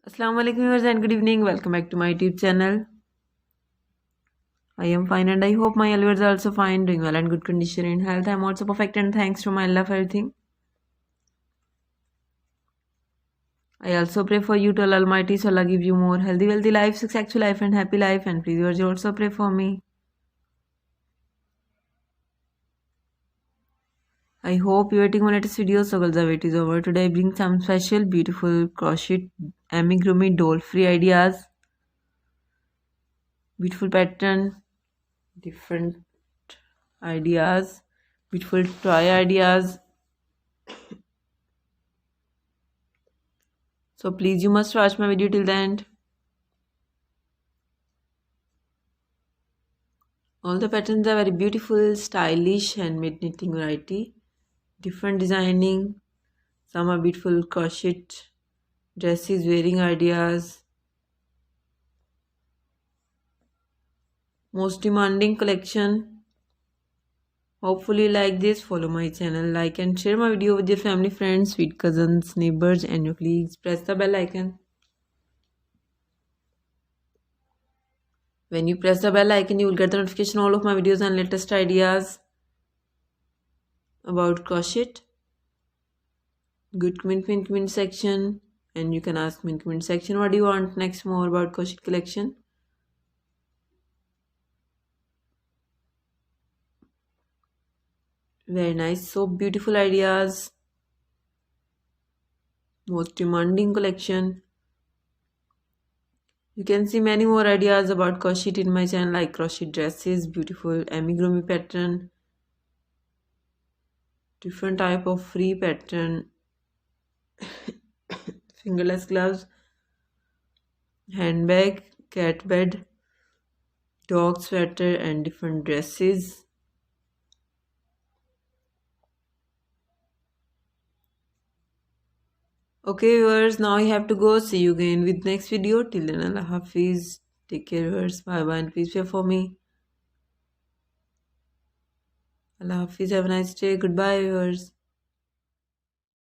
Assalamu alaikum viewers and good evening. Welcome back to my YouTube channel. I am fine and I hope my viewers are also fine, doing well and good condition in health. I am also perfect and thanks to my Allah for everything. I also pray for you to Allah Almighty so Allah give you more healthy, wealthy life, successful life and happy life, and please viewers you also pray for me. I hope you are waiting for latest videos, so girls, the wait is over. Today I bring some special beautiful crochet amigurumi doll free ideas, beautiful pattern, different ideas, beautiful toy ideas. So please you must watch my video till the end. All the patterns are very beautiful, stylish handmade knitting variety. Different designing. Some are beautiful crochet dresses, wearing ideas. Most demanding collection. Hopefully you like this. Follow my channel, like and share my video with your family, friends, sweet cousins, neighbors and your colleagues. Press the bell icon. When you press the bell icon, you will get the notification all of my videos and latest ideas about crochet. Good comment section, and you can ask me in comment section what do you want next more about crochet collection. Very nice, so beautiful ideas, most demanding collection. You can see many more ideas about crochet in my channel, like crochet dresses, beautiful amigurumi pattern, different type of free pattern, fingerless gloves, handbag, cat bed, dog sweater and different dresses. Okay viewers, now I have to go. See you again with next video. Till then, Allah Hafiz. Take care viewers. Bye bye and please pray for me. Allah Hafiz. Have a nice day. Goodbye viewers.